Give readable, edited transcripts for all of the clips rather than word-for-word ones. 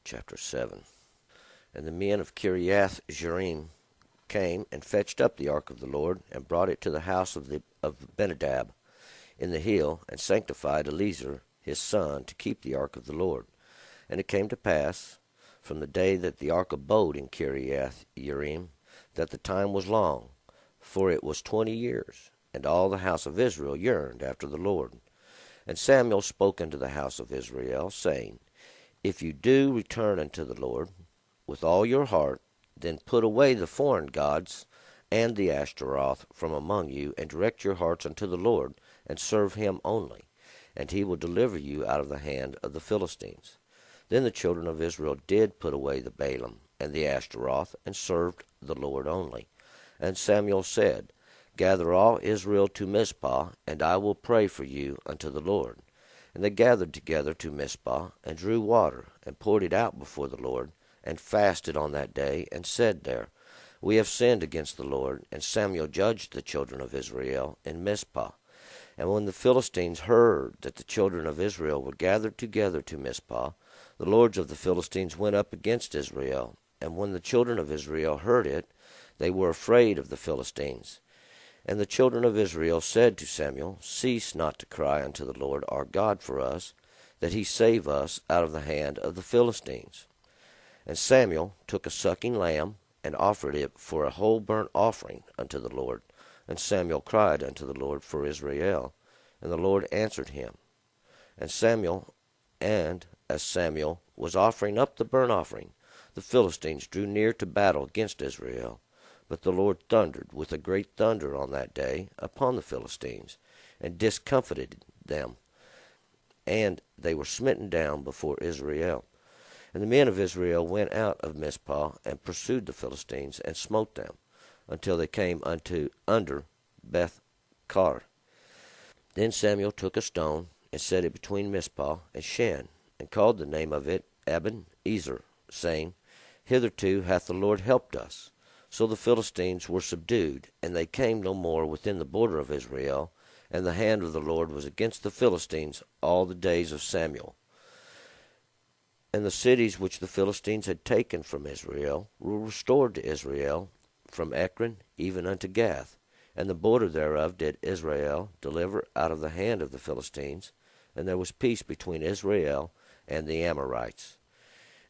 chapter 7. And the men of Kiriath Jearim came and fetched up the ark of the Lord, and brought it to the house of Abinadab in the hill, and sanctified Eleazar his son to keep the ark of the Lord. And it came to pass, from the day that the ark abode in Kiriath Jearim, that the time was long, for it was 20 years, and all the house of Israel yearned after the Lord. And Samuel spoke unto the house of Israel, saying, If you do return unto the Lord with all your heart, then put away the foreign gods and the Ashtaroth from among you, and direct your hearts unto the Lord, and serve him only, and he will deliver you out of the hand of the Philistines. Then the children of Israel did put away the Baalim and the Ashtaroth, and served the Lord only. And Samuel said, Gather all Israel to Mizpah, and I will pray for you unto the Lord. And they gathered together to Mizpah, and drew water, and poured it out before the Lord, and fasted on that day, and said there, We have sinned against the Lord. And Samuel judged the children of Israel in Mizpah. And when the Philistines heard that the children of Israel were gathered together to Mizpah, the lords of the Philistines went up against Israel. And when the children of Israel heard it, they were afraid of the Philistines. And the children of Israel said to Samuel, Cease not to cry unto the Lord our God for us, that he save us out of the hand of the Philistines. And Samuel took a sucking lamb, and offered it for a whole burnt offering unto the Lord. And Samuel cried unto the Lord for Israel, and the Lord answered him. And as Samuel was offering up the burnt offering, the Philistines drew near to battle against Israel. But the Lord thundered with a great thunder on that day upon the Philistines, and discomfited them, and they were smitten down before Israel. And the men of Israel went out of Mizpah, and pursued the Philistines, and smote them, until they came under Beth-kar. Then Samuel took a stone, and set it between Mizpah and Shen, and called the name of it Ebenezer, saying, Hitherto hath the Lord helped us. So the Philistines were subdued, and they came no more within the border of Israel, and the hand of the Lord was against the Philistines all the days of Samuel. And the cities which the Philistines had taken from Israel were restored to Israel, from Ekron even unto Gath, and the border thereof did Israel deliver out of the hand of the Philistines, and there was peace between Israel and the Amorites.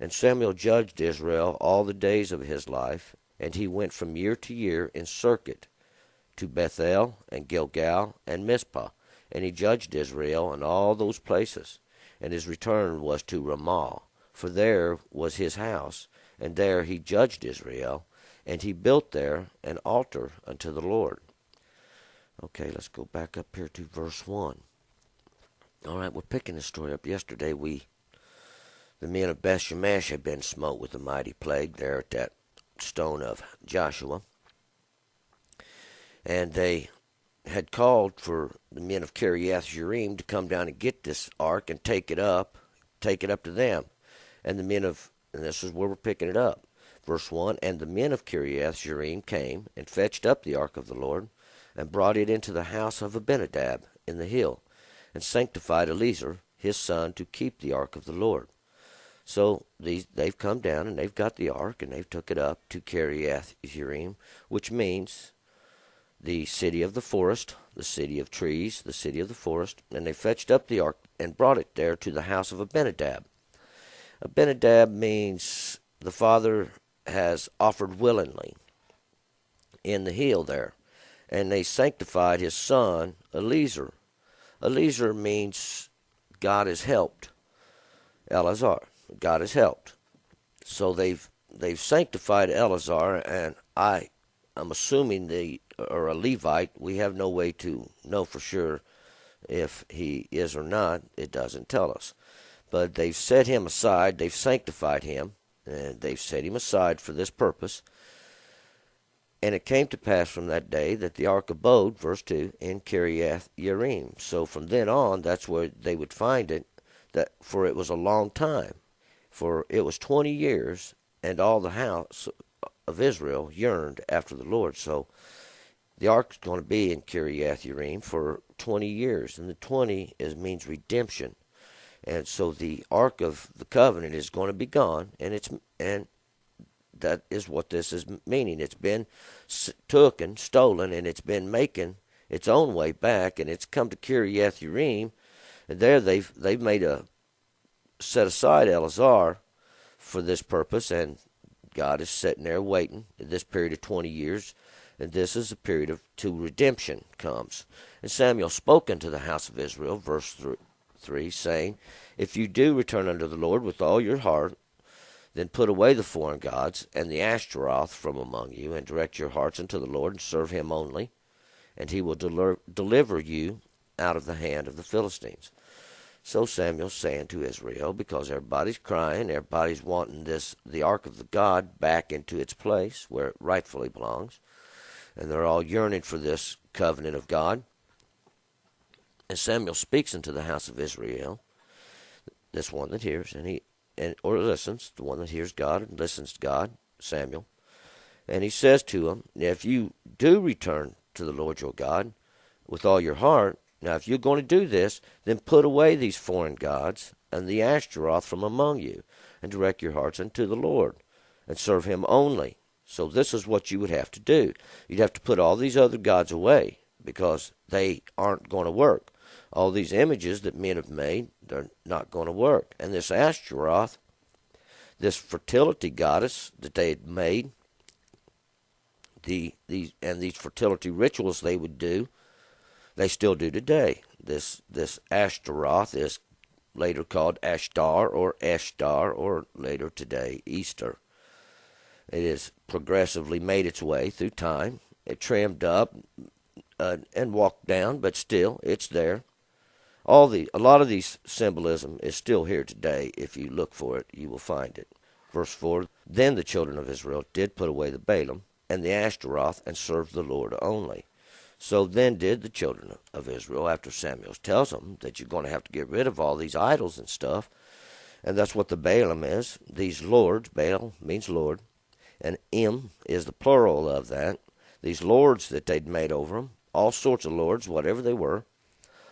And Samuel judged Israel all the days of his life, and he went from year to year in circuit to Bethel and Gilgal and Mizpah, and he judged Israel in all those places. And his return was to Ramah, for there was his house, and there he judged Israel, and he built there an altar unto the Lord. Okay, let's go back up here to verse 1. All right, we're picking this story up. Yesterday, the men of Beth-Shemesh had been smote with a mighty plague there at that stone of Joshua. And they had called for the men of Kiriath Jearim to come down and get this ark and take it up to them. And this is where we're picking it up. Verse 1, And the men of Kiriath Jearim came and fetched up the ark of the Lord, and brought it into the house of Abinadab in the hill, and sanctified Eleazar his son to keep the ark of the Lord. So they've come down, and they've got the ark, and they've took it up to Kiriath Jearim, which means the city of the forest, the city of trees, the city of the forest. And they fetched up the ark and brought it there to the house of Abinadab. Abinadab means the father has offered willingly in the hill there. And they sanctified his son Eleazar. Eleazar means God has helped. Eleazar, God has helped. So they've sanctified Eleazar, and I'm assuming they are a Levite. We have no way to know for sure if he is or not. It doesn't tell us. But they've set him aside. They've sanctified him, and they've set him aside for this purpose. And it came to pass from that day that the ark abode, verse 2, in Kiriath Jearim. So from then on, that's where they would find it, for it was a long time. For it was 20 years, and all the house of Israel yearned after the Lord. So the ark is going to be in Kiriath Jearim for 20 years. And the 20 means redemption. And so the Ark of the Covenant is going to be gone, and that is what this is meaning. It's been taken, stolen, and it's been making its own way back, and it's come to Kiriath Yearim, and there they've made a set aside Elazar for this purpose, and God is sitting there waiting in this period of 20 years, and this is a period of till redemption comes. And Samuel spoke unto the house of Israel, verse 3, saying, If you do return unto the Lord with all your heart, then put away the foreign gods and the Ashtaroth from among you, and direct your hearts unto the Lord, and serve him only, and he will deliver you out of the hand of the Philistines. So Samuel's saying to Israel, because everybody's crying, everybody's wanting the Ark of the God back into its place where it rightfully belongs, and they're all yearning for this covenant of God. And Samuel speaks into the house of Israel, this one that hears, or listens, the one that hears God and listens to God, Samuel. And he says to him, if you do return to the Lord your God with all your heart, now if you're going to do this, then put away these foreign gods and the Ashtaroth from among you, and direct your hearts unto the Lord, and serve him only. So this is what you would have to do. You'd have to put all these other gods away, because they aren't going to work. All these images that men have made, they're not going to work. And this Ashtaroth, this fertility goddess that they had made, these fertility rituals they would do, they still do today. This Ashtaroth is later called Ashtar, or later today Easter. It has progressively made its way through time. It trimmed up and walked down, but still it's there. A lot of these symbolism is still here today. If you look for it, you will find it. Verse 4, Then the children of Israel did put away the Baalim and the Ashtaroth, and served the Lord only. So then did the children of Israel, after Samuel tells them that you're going to have to get rid of all these idols and stuff. And that's what the Baalim is. These lords, Baal means Lord, and Im is the plural of that. These lords that they'd made over them, all sorts of lords, whatever they were,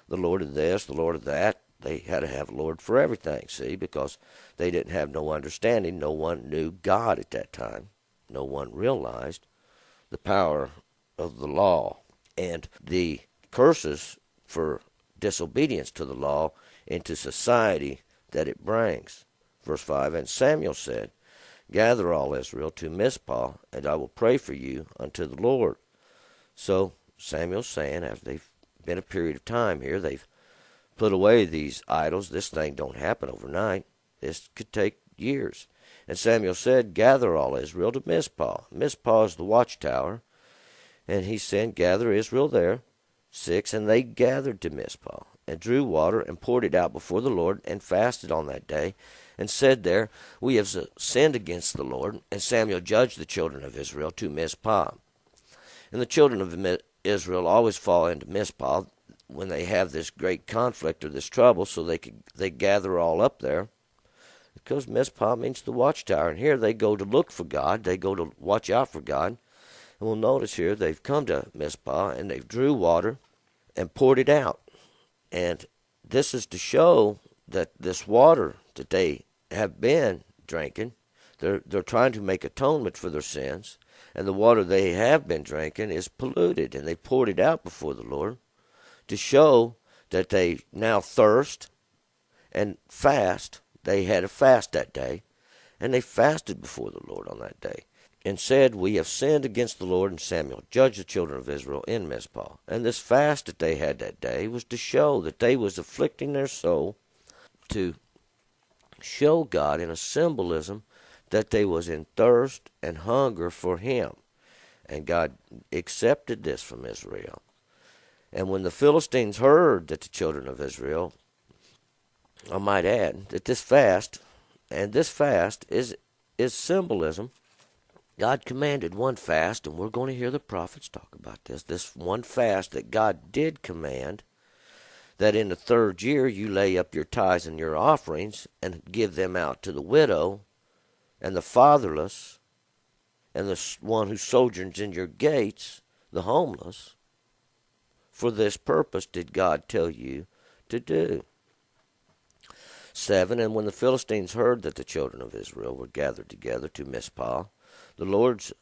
the Lord of this, the Lord of that. They had to have a Lord for everything, see, because they didn't have no understanding. No one knew God at that time. No one realized the power of the law and the curses for disobedience to the law into society that it brings. Verse 5, And Samuel said, Gather all Israel to Mizpah, and I will pray for you unto the Lord. So Samuel's saying, after they've been a period of time here, they've put away these idols. This thing don't happen overnight. This could take years. And Samuel said, Gather all Israel to Mizpah. Mizpah is the watchtower. And he said, Gather Israel there. 6, And they gathered to Mizpah, and drew water, and poured it out before the Lord, and fasted on that day, and said there, We have sinned against the Lord. And Samuel judged the children of Israel to Mizpah. And the children of Israel always fall into Mizpah when they have this great conflict or this trouble, so they gather all up there, because Mizpah means the watchtower. And here they go to look for God. They go to watch out for God. And we'll notice here they've come to Mizpah, and they've drew water and poured it out. And this is to show that this water that they have been drinking, they're trying to make atonement for their sins. And the water they have been drinking is polluted, and they poured it out before the Lord to show that they now thirst and fast. They had a fast that day, and they fasted before the Lord on that day, and said, We have sinned against the Lord. And Samuel judged the children of Israel in Mizpah. And this fast that they had that day was to show that they was afflicting their soul, to show God in a symbolism that they was in thirst and hunger for him. And God accepted this from Israel. And when the Philistines heard that the children of Israel, I might add, that this fast is symbolism. God commanded one fast, and we're going to hear the prophets talk about this one fast that God did command, that in the 3rd year you lay up your tithes and your offerings and give them out to the widow and the fatherless and the one who sojourns in your gates, the homeless. For this purpose did God tell you to do. 7. And when the Philistines heard that the children of Israel were gathered together to Mizpah, the lords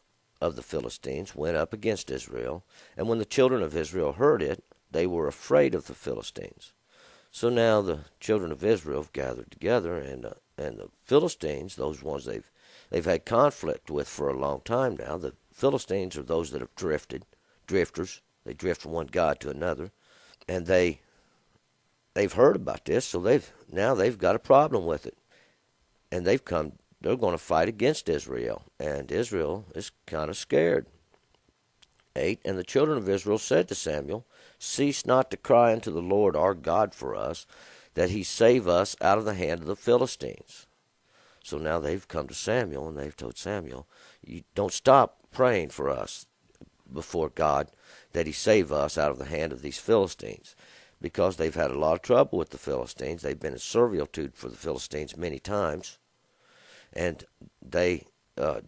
of the Philistines went up against Israel. And when the children of Israel heard it, they were afraid of the Philistines. So now the children of Israel have gathered together, and the Philistines, those ones they've had conflict with for a long time now. The Philistines are those that have drifters. They drift from one god to another, and they've heard about this, so they've got a problem with it, and they're going to fight against Israel, and Israel is kind of scared. 8. And the children of Israel said to Samuel, Cease not to cry unto the Lord our God for us, that he save us out of the hand of the Philistines. So now they've come to Samuel, and they've told Samuel, you don't stop praying for us before God, that he save us out of the hand of these Philistines, because they've had a lot of trouble with the Philistines. They've been in servitude for the Philistines many times, and they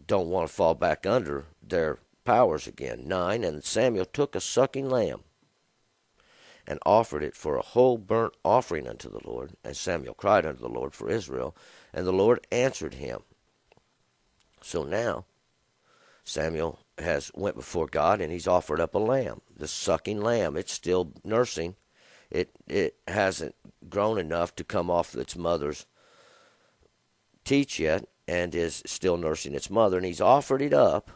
don't want to fall back under their powers again. 9. And Samuel took a sucking lamb and offered it for a whole burnt offering unto the Lord. And Samuel cried unto the Lord for Israel, and the Lord answered him. So now Samuel went before God, and he's offered up a lamb, the sucking lamb. It's still nursing. It hasn't grown enough to come off its mother's teat yet, and is still nursing its mother. And he's offered it up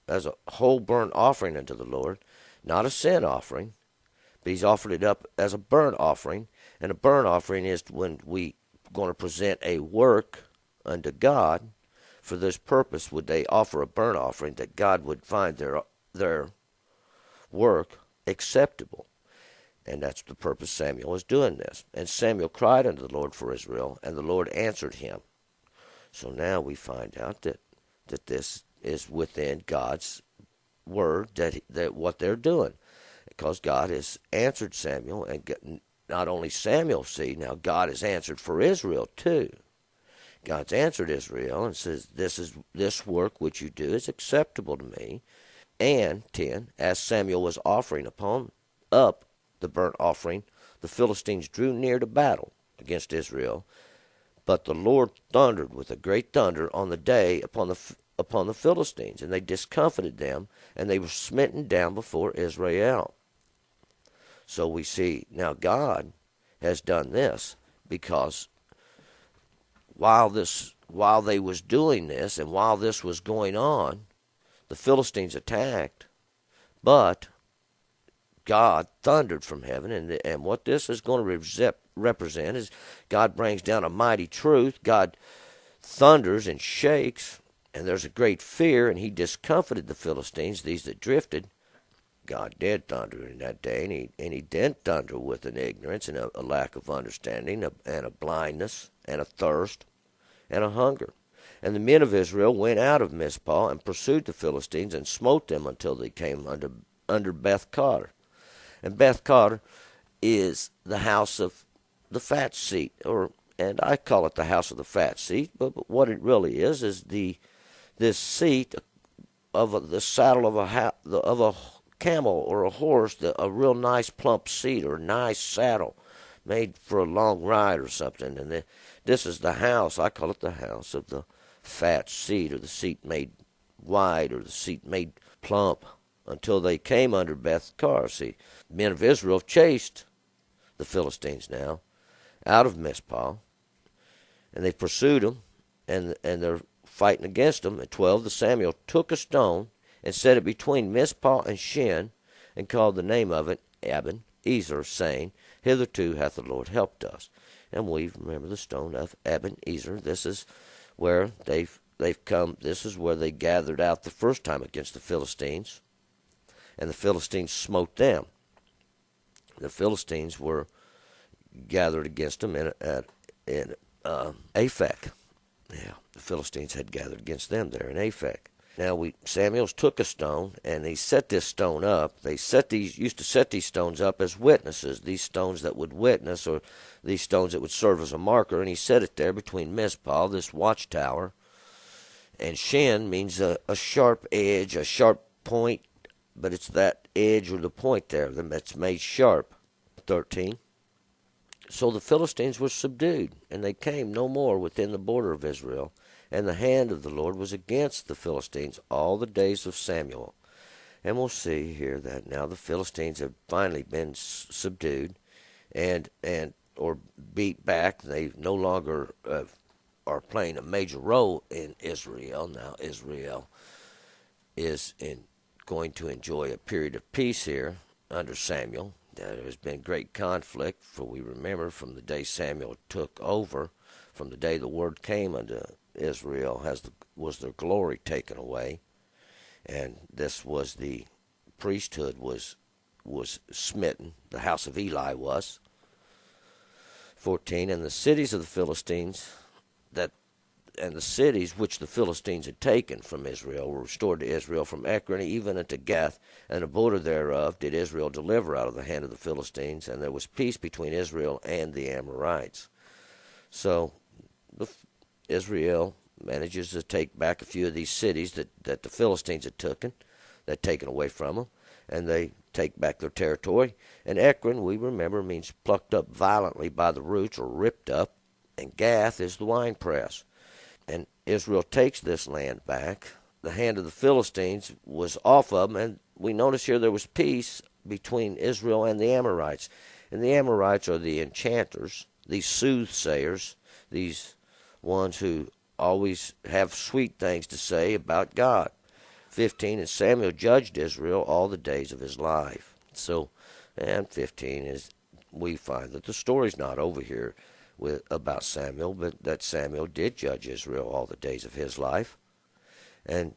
as a whole burnt offering unto the Lord, not a sin offering, but he's offered it up as a burnt offering. And a burnt offering is when we going to present a work unto God. For this purpose would they offer a burnt offering, that God would find their work acceptable. And that's the purpose Samuel is doing this. And Samuel cried unto the Lord for Israel, and the Lord answered him. So now we find out that this is within God's word, that what they're doing. Because God has answered Samuel, and not only Samuel, see, now God has answered for Israel too. God's answered Israel and says, this work which you do is acceptable to me. And 10, as Samuel was offering up the burnt offering, the Philistines drew near to battle against Israel. But the Lord thundered with a great thunder on the day upon the Philistines, and they discomfited them, and they were smitten down before Israel. So we see now God has done this because while they was doing this and while this was going on, the Philistines attacked, but God thundered from heaven, and what this is going to represent is God brings down a mighty truth. God thunders and shakes, and there's a great fear, and he discomfited the Philistines, these that drifted. God did thunder in that day, and he did thunder with an ignorance and a lack of understanding, and a blindness, and a thirst, and a hunger. And the men of Israel went out of Mizpah and pursued the Philistines and smote them until they came under Beth-Car. And Beth-Car is the house of the fat seat, and I call it the house of the fat seat, but what it really is this seat of the saddle of a camel or a horse, a real nice plump seat or nice saddle made for a long ride or something. And this is the house. I call it the house of the fat seat, or the seat made wide, or the seat made plump, until they came under Beth-Car. See, the men of Israel chased the Philistines now out of Mizpah, and they pursued them, and they're fighting against them. At 12, the Samuel took a stone and set it between Mizpah and Shin, and called the name of it Ebenezer, saying, Hitherto hath the Lord helped us. And we remember the stone of Ebenezer. This is where they've come. This is where they gathered out the first time against the Philistines, and the Philistines smote them. The Philistines were gathered against them in Aphek. Yeah, the Philistines had gathered against them there in Aphek. Now Samuel took a stone, and he set this stone up. They used to set these stones up as witnesses, these stones that would witness, or these stones that would serve as a marker. And he set it there between Mizpah, this watchtower, and Shin means a sharp edge, a sharp point, but it's that edge or the point there that's made sharp. 13. So the Philistines were subdued, and they came no more within the border of Israel. And the hand of the Lord was against the Philistines all the days of Samuel. And we'll see here that now the Philistines have finally been subdued and or beat back. They no longer are playing a major role in Israel. Now Israel is going to enjoy a period of peace here under Samuel. There has been great conflict, for we remember from the day Samuel took over, from the day the word came unto Israel, was their glory taken away, and this was the priesthood was smitten. The house of Eli was. 14, and the cities of the Philistines and the cities which the Philistines had taken from Israel were restored to Israel, from Ekron even unto Gath, and the border thereof did Israel deliver out of the hand of the Philistines, and there was peace between Israel and the Amorites. So Israel manages to take back a few of these cities that the Philistines had taken away from them, and they take back their territory. And Ekron, we remember, means plucked up violently by the roots or ripped up, and Gath is the winepress. And Israel takes this land back. The hand of the Philistines was off of them, and we notice here there was peace between Israel and the Amorites. And the Amorites are the enchanters, these soothsayers, these ones who always have sweet things to say about God. 15, and Samuel judged Israel all the days of his life. So, and 15 is, we find that the story's not over here about Samuel, but that Samuel did judge Israel all the days of his life. And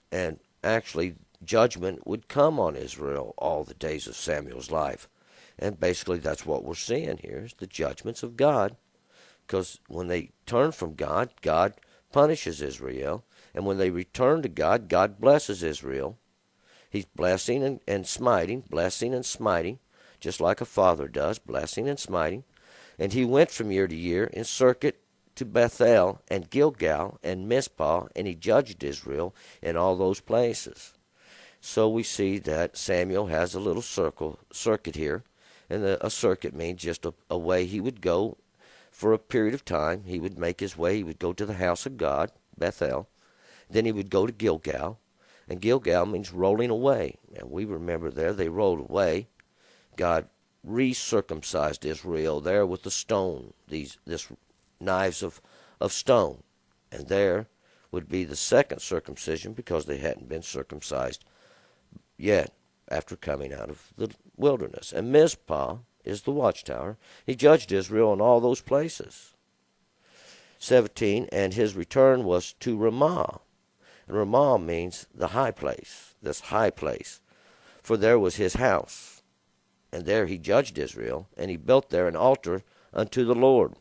actually, judgment would come on Israel all the days of Samuel's life. And basically, that's what we're seeing here, is the judgments of God. Because when they turn from God, God punishes Israel. And when they return to God, God blesses Israel. He's blessing and smiting, just like a father does, blessing and smiting. And he went from year to year in circuit to Bethel and Gilgal and Mizpah, and he judged Israel in all those places. So we see that Samuel has a little circuit here, and a circuit means just a way he would go for a period of time. He would make his way. He would go to the house of God, Bethel. Then he would go to Gilgal, and Gilgal means rolling away. And we remember there they rolled away. God recircumcised Israel there with the stone, this knives of stone. And there would be the second circumcision, because they hadn't been circumcised yet after coming out of the wilderness. And Mizpah is the watchtower. He judged Israel in all those places. 17, and his return was to Ramah. And Ramah means the high place, this high place. For there was his house. And there he judged Israel, and he built there an altar unto the Lord.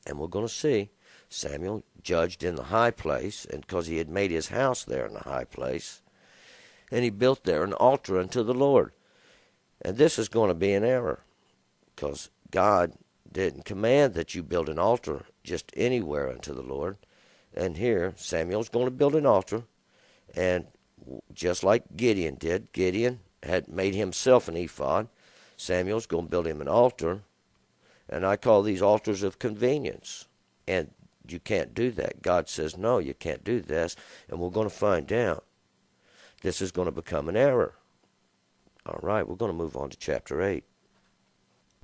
And we're going to see Samuel judged in the high place, and because he had made his house there in the high place, and he built there an altar unto the Lord. And this is going to be an error, because God didn't command that you build an altar just anywhere unto the Lord. And here Samuel's going to build an altar, and just like Gideon did, Gideon had made himself an ephod. Samuel's going to build him an altar, and I call these altars of convenience. And you can't do that. God says, no, you can't do this, and we're going to find out. This is going to become an error. All right, we're going to move on to chapter 8.